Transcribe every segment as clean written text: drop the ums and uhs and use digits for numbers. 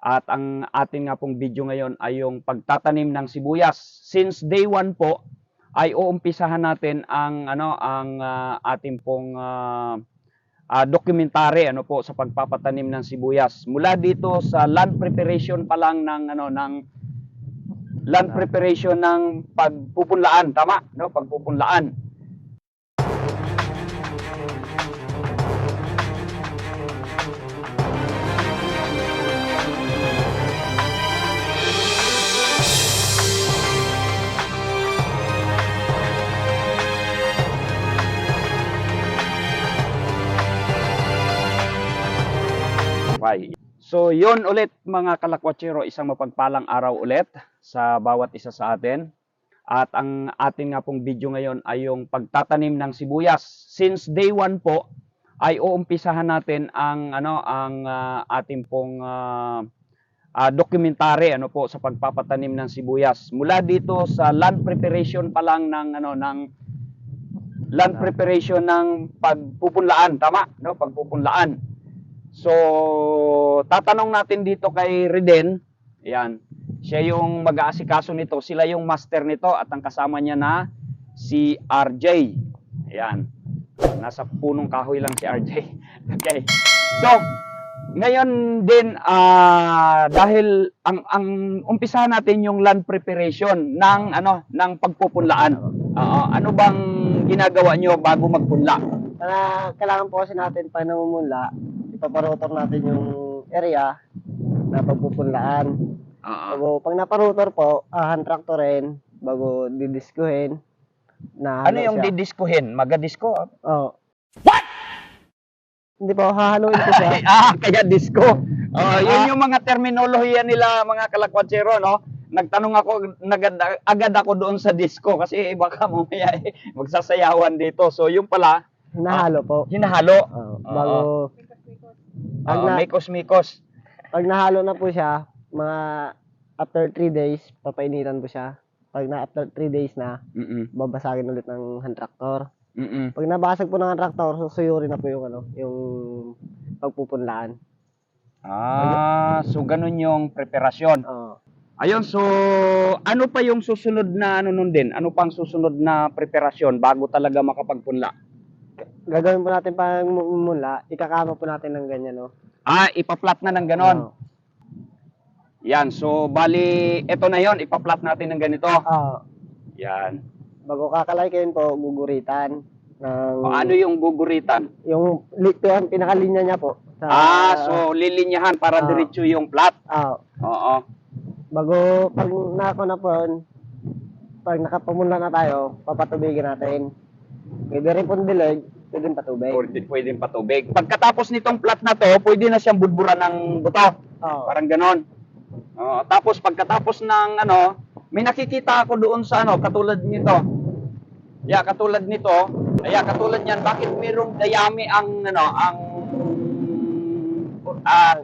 At ang atin nga pong video ngayon ay yung pagtatanim ng sibuyas. Since day 1 po ay uumpisahan natin ang ating pong documentary po sa pagpapatanim ng sibuyas. Mula dito sa land preparation pa lang ng land preparation ng pagpupunlaan, tama, no? Pagpupunlaan. Okay. So, yun ulit mga kalakwatsero, isang mapagpalang araw ulit sa bawat isa sa atin. At ang atin nga pong video ngayon ay yung pagtatanim ng sibuyas. Since day 1 po ay uumpisahan natin ang ating pong documentary po sa pagpapatanim ng sibuyas. Mula dito sa land preparation pa lang ng land preparation ng pagpupunlaan, tama, no? Pagpupunlaan. So, tatanong natin dito kay Reden. Ayan. Siya yung mag-aasikaso nito. Sila yung master nito at ang kasama niya na si RJ. Ayan. Nasa punong kahoy lang si RJ. Okay. So, ngayon din dahil ang umpisahan natin yung land preparation ng pagpupunlaan. Ano bang ginagawa nyo bago magpunla? Kailangan po kasi natin pag namumula, ipaparotor natin yung area na pagpupunlaan. Bago, pag naparotor po, hand-tractorin, bago didiskuhin. Ano yung didiskuhin? Magadisko? Oh. What? Hindi po, hahaluin ko siya. Kaya disco. Yun yung mga terminolohiya nila, mga kalakwatsero, no? Nagtanong ako, agad ako doon sa disco kasi baka mamaya magsasayawan dito. So, yung pala, Hinahalo po. Hinahalo. Bago, mikos-mikos. Pag nahalo na po siya, mga after 3 days, papainitan po siya. Pag after 3 days na, babasagin ulit ng hand tractor. Pag nabasag po ng hand tractor, susuyurin na po yung yung pagpupunlaan. So ganun yung preparasyon. Ayun, so ano pa yung susunod na nun din? Ano pang susunod na preparasyon bago talaga makapagpunla? Gagawin po natin pang mula, ikakama po natin ng ganyan, no? Ipaplat na ng ganon. Yan, so bali, ito na yon, ipaplat natin ng ganito. Yan. Bago kakalagyan po, guguritan. Ano yung guguritan? Yung pinakalinya niya po. So lilinyahan para diretso yung plat. Oo. Bago, pag nako na po, pag nakapamula na tayo, papatubigin natin. Pwede rin po dilig, pwede patubig. Pwede patubig. Pagkatapos nitong plat na to, pwede na siyang budburan ng buto. Parang ganon. Tapos pagkatapos ng may nakikita ako doon sa katulad nito. Katulad nito. Katulad niyan, bakit mayroong dayami ang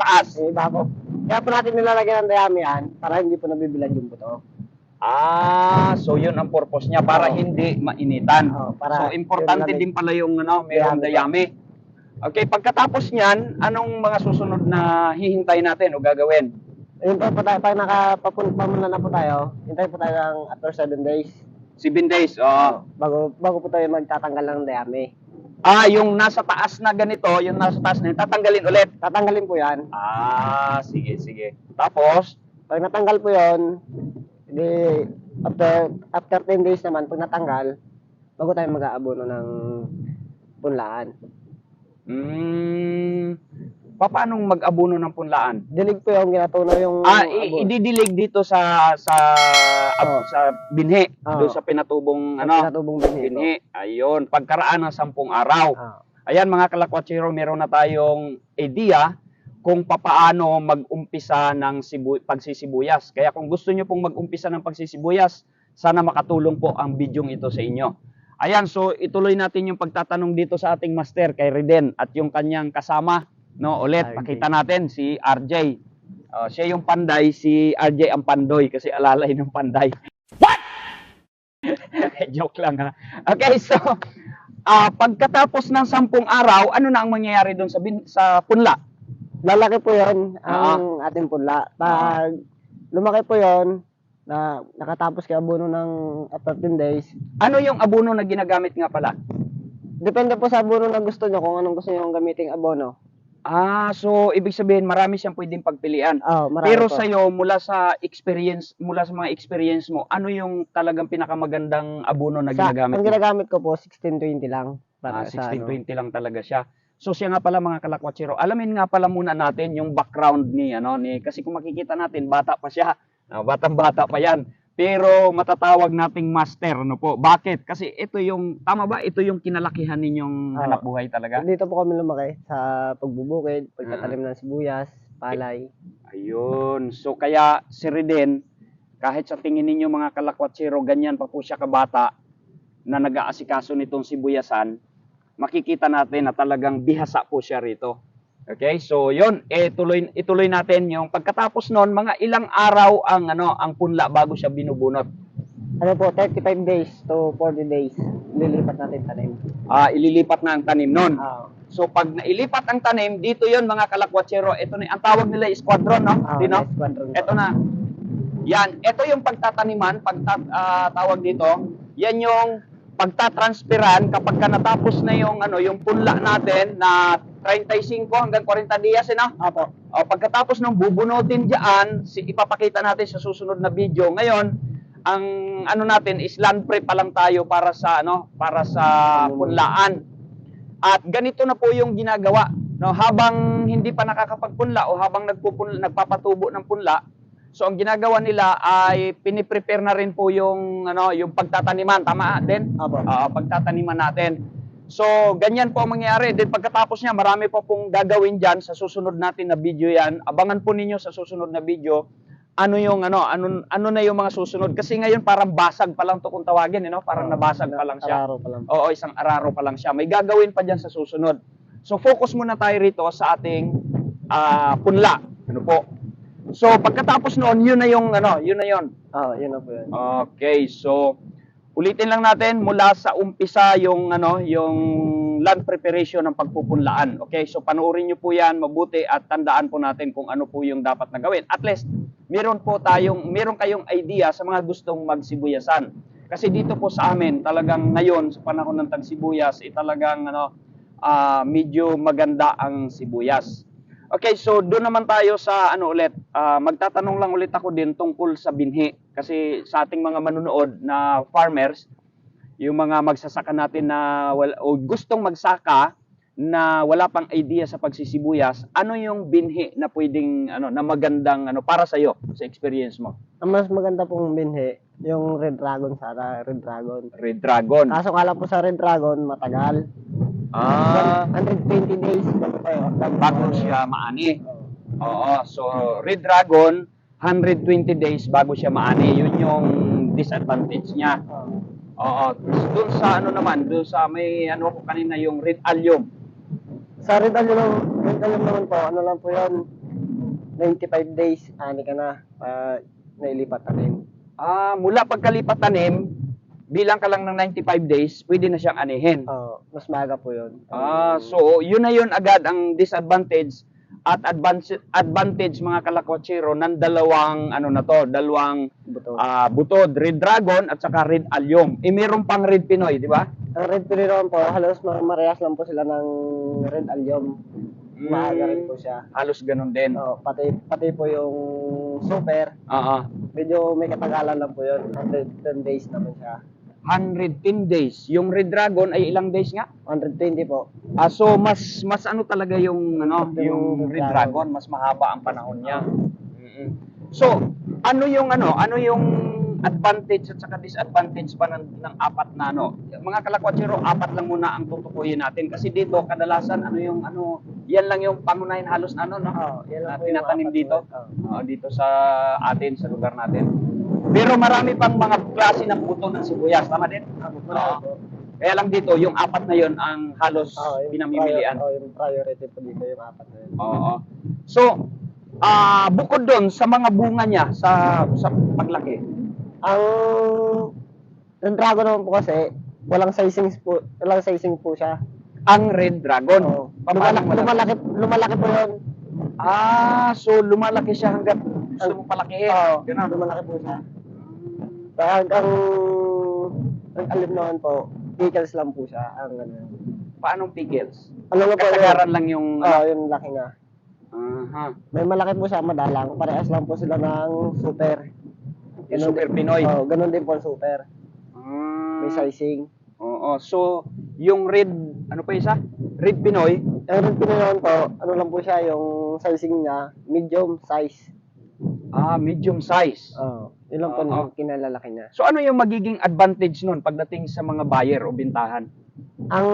taas? Bako. Kaya po natin nilalagyan ng dayami yan para hindi po nabibilad yung buto. So yun ang purpose niya para hindi mainitan. So importante din pala yung mayroong dayami. Okay, pagkatapos niyan, anong mga susunod na hihintay natin o gagawin? Ayun po, pag nakapamula na po tayo, hintay po tayo ng after 7 days. 7 days, Bago po tayo magtatanggal ng dayami. Yung nasa taas na ganito, yung nasa taas na yun, tatanggalin ulit? Tatanggalin po yan. Sige. Tapos? Pag natanggal po yun, after 10 days naman, pag natanggal, bago tayo mag-aabono ng punlaan. Paano mag-abuno ng punlaan? Dilig po yung ginatunaw yung ididilig dito sa binhi, doon sa pinatubong binhi. Ayun, pagkaraan ng 10 araw. Ayan mga kalakwatsero, meron na tayong idea kung papaano mag-umpisa ng pagsisibuyas. Kaya kung gusto niyo pong mag-umpisa ng pagsisibuyas, sana makatulong po ang bidyong ito sa inyo. Ayan, so ituloy natin yung pagtatanong dito sa ating master kay Reden at yung kanyang kasama. Ulit, pakita natin si RJ. Siya yung panday, si RJ ang pandoy kasi alalay ng panday. What? Joke lang ha. Okay, so pagkatapos ng 10 araw, ano na ang mangyayari doon sa punla? lalaki po yon ang ating punla. Pag lumaki po yon na nakatapos kay abono ng 13 days, Ano yung abono na ginagamit nga pala? depende po sa abono na gusto nyo kung anong gusto nyo gamiting abono. So ibig sabihin marami siyang pwedeng pagpilian. Marami Pero po. sa'yo, mula sa mga experience mo, ano yung talagang pinakamagandang abono na ginagamit Ang mo? ginagamit ko po 1620 lang para sa 1620 lang talaga siya. So siya nga pala mga kalakwatsero, alamin nga pala muna natin yung background ni kasi kung makikita natin bata pa siya. Batang-bata pa 'yan. Pero matatawag nating master, ano po? Bakit? Kasi ito yung tama ba? Ito yung kinalakihan ninyong hanap buhay talaga. Dito po kami lumaki sa pagbubukid, pagtatanim ng sibuyas, palay. Ayun. So kaya si Reden, kahit sa tingin ninyo mga kalakwatsero, ganyan pa po siya kabata na nag-aasikaso nitong sibuyasan, makikita natin na talagang bihasa po siya rito. Okay? So, yun, ituloy natin yung pagkatapos noon, mga ilang araw ang punla bago siya binubunot. Ano po, 35 days to 40 days, lilipat natin tanim. Ililipat na ang tanim noon. Ah, So, pag nailipat ang tanim, dito yon mga kalakwatsero, ito na, ang tawag nila squadron, no? Dino? Ito na. Yan, ito yung pagtataniman, tawag dito, yan yung pagtatransferan kapag ka natapos na yung punla natin na 35 hanggang 40 dias, Apo. pagkatapos nung bubunutin diyan, ipapakita natin sa susunod na video. Ngayon, ang natin is land prep pa lang tayo para sa punlaan. At ganito na po yung ginagawa, no, habang hindi pa nakakapagpunla o habang nagpapatubo ng punla. So ang ginagawa nila ay piniprepare na rin po yung pagtataniman, tama din? Apo. Pagtataniman natin. So ganyan po ang mangyayari. Then pagkatapos niya, marami pa pong gagawin diyan sa susunod natin na video yan. Abangan po ninyo sa susunod na video ano na yung mga susunod. Kasi ngayon parang basag pa lang to kung tawagin, parang nabasag pa lang siya. Araro pa lang. Oo, isang araro pa lang siya. May gagawin pa diyan sa susunod. So focus muna tayo rito sa ating punla. Ano po? So pagkatapos noon, yun na yun. Yun na po yun. Okay, so ulitin lang natin mula sa umpisa yung land preparation ng pagpupunlaan. Okay, so panoorin niyo po 'yan mabuti at tandaan po natin kung ano po yung dapat na gawin. At least meron kayong idea sa mga gustong magsibuyasan. Kasi dito po sa amin, talagang ngayon sa panahon ng tagsibuyas, talagang medyo maganda ang sibuyas. Okay, so doon naman tayo sa ulit. Magtatanong lang ulit ako din tungkol sa binhi. Kasi sa ating mga manunood na farmers, yung mga magsasaka natin na gustong magsaka na wala pang idea sa pagsisibuyas, ano yung binhi na pwedeng na magandang para sa iyo sa experience mo? Ang mas maganda pong binhi, yung Red Dragon sana, Red Dragon. Red Dragon. Kaso kala po sa Red Dragon, matagal. 120 days bago siya maani. Oo, so Red Dragon 120 days bago siya maani. Yun yung disadvantage niya. Oo. Doon sa doon sa may ko kanina yung Red Allium. Sa Red Allium naman po, lang po yun, 95 days, ani ka na, nailipat tanim. Mula pagkalipat tanim, bilang ka lang ng 95 days, pwede na siyang anihin. Mas maga po yun. So yun na yun agad ang disadvantage at advantage mga kalakwatsero ng dalawang dalawang butod, Red Dragon at saka Red Allium. Meron pang Red Pinoy, di ba? Ang Red Pinoy naman po, halos marehas lang po sila ng Red Allium. Maaga rin po siya. Halos ganun din. Pati po yung super. Medyo may katagalan lang po yun. 110 days naman siya. 110 days. Yung Red Dragon ay ilang days nga? 120 po. So mas talaga yung yung Red Dragon, mas mahaba ang panahon niya. So, ano yung advantage at saka disadvantage pa ng apat na Mga kalakwatsero, apat lang muna ang tutukuyin natin kasi dito kadalasan yan lang yung pangunahin halos yan lang tinatanim dito. Dito sa atin sa lugar natin. Pero marami pang mga klase ng buto ng sibuyas, tama din? Kaya lang dito, yung apat na yon ang halos pinamimilian. Yung priority po dito, yung apat na yun. So, bukod doon sa mga bunga niya sa paglaki. Ang Dragon naman po kasi, walang sizing po siya. Ang Red Dragon. Lumalaki po yun. So lumalaki siya hanggat gusto mo palakihin. Oo, Ganun. lumalaki po siya. Kaya ang alim naman po, pickles lang po siya. Ang ano. Paanong pickles? Ano na po Kasagaran lang yung... Oo, yung laki nga. Aha. May malaki po siya, madalang. Parehas lang po sila ng super. Yung Super Pinoy. Oo, ganun din po ang super. May sizing. Oo. So, yung red, ano pa isa? Red Pinoy. Ang red Pinoy naman po, ano lang po siya, yung sizing niya, medium size. Medium size. Oo. Yun lang po yung kinalalaki niya. So, ano yung magiging advantage nun pagdating sa mga buyer o bintahan? Ang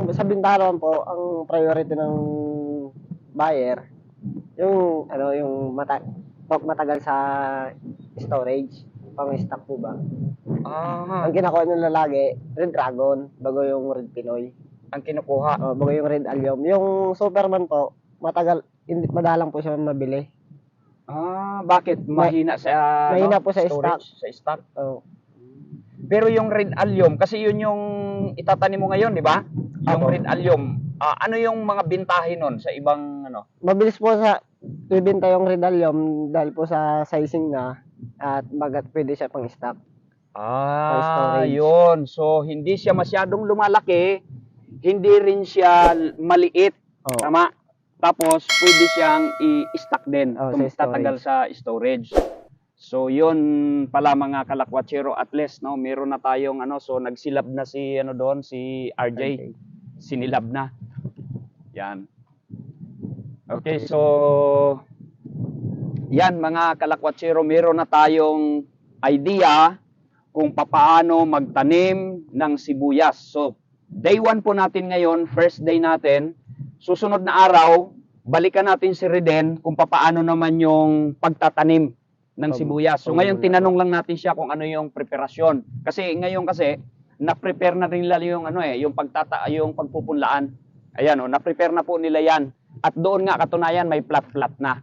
sa bintahan naman po, ang priority ng buyer, yung ano, yung matagal sa storage, pang stock po ba? Ang kinakuha nila lagi, Red Dragon, bago yung Red Pinoy. Ang kinukuha. Bago yung Red Allium. Yung Superman po, madalang po siya mabili. Bakit? Mahina sa Mahina po sa storage, stock. sa stock. Oh. Pero yung Red Allium, kasi yun yung itatanim mo ngayon, di ba? Yung Apo. Red Allium, ano yung mga bintahin nun sa ibang ano? Mabilis po sa ibenta yung Red Allium dahil po sa sizing na at pwede siya pang stock. Storage. Yun. So, hindi siya masyadong lumalaki, hindi rin siya maliit. Oh. Tama? Tapos, pwede siyang i-stock din Oh, kung sa tatagal sa storage. So, yun pala mga kalakwatsero, at least, no, meron na tayong, so nagsilab na si, doon, si RJ. Sinilab na. Yan. Okay, so, yan mga kalakwatsero, meron na tayong idea kung papaano magtanim ng sibuyas. So, day 1 po natin ngayon, first day natin. Susunod na araw, balikan natin si Reden kung papaano naman yung pagtatanim ng sibuyas. So ngayon tinanong lang natin siya kung ano yung preparasyon. Kasi ngayon na-prepare na rin nila yung yung yung pagpupunlaan. Ayan na-prepare na po nila 'yan. At doon nga katunayan may plat-plat na.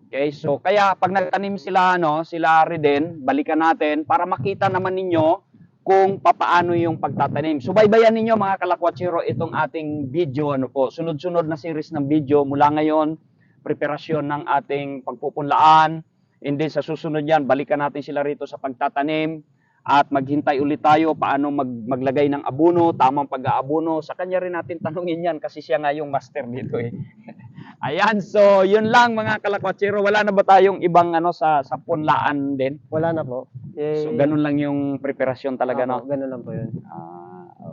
Okay? So kaya pag nagtanim sila sila Reden, balikan natin para makita naman ninyo kung papaano yung pagtatanim. Subaybayan ninyo mga kalakwatsero itong ating video sunod-sunod na series ng video mula ngayon, preparasyon ng ating pagpupunlaan. And then sa susunod yan, balikan natin sila rito sa pagtatanim at maghintay ulit tayo paano maglagay ng abono, tamang pag-aabono. Sa kanya rin natin tanungin yan kasi siya nga yung master dito eh. Ayan, so yun lang mga kalakwatsero. Wala na ba tayong ibang sa punlaan din? Wala na po. So ganun lang yung preparasyon talaga, no? Ganun lang po yun.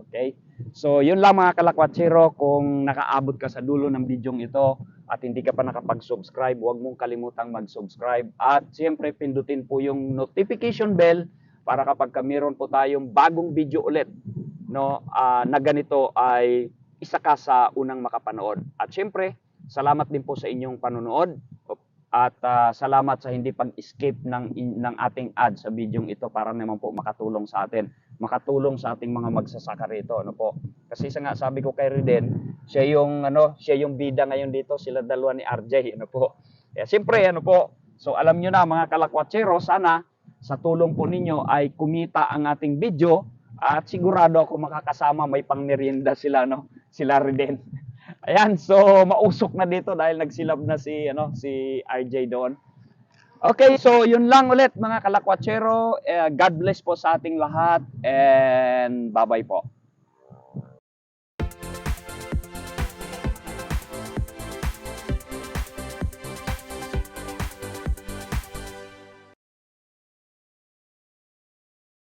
Okay. So yun lang mga kalakwatsero, kung nakaabot ka sa dulo ng bidyong ito at hindi ka pa nakapag-subscribe, huwag mong kalimutang mag-subscribe. At siyempre, pindutin po yung notification bell para kapag meron po tayong bagong video ulit, na ganito ay isa ka sa unang makapanood. At siyempre, salamat din po sa inyong panonood. At salamat sa hindi pag-escape ng ating ad sa bidyong ito para naman po makatulong sa atin. Makatulong sa ating mga magsasaka rito, Kasi sabi ko kay Reden, siya yung bida ngayon dito, sila dalawa ni RJ, Kaya siyempre, So alam niyo na mga kalakwatsero, sana sa tulong po ninyo ay kumita ang ating video at sigurado ako makakasama, may pangmerienda sila, Sila Reden. Ayan, so mausok na dito dahil nagsilab na si RJ doon. Okay, so yun lang ulit mga kalakwatsero. God bless po sa ating lahat and bye-bye po.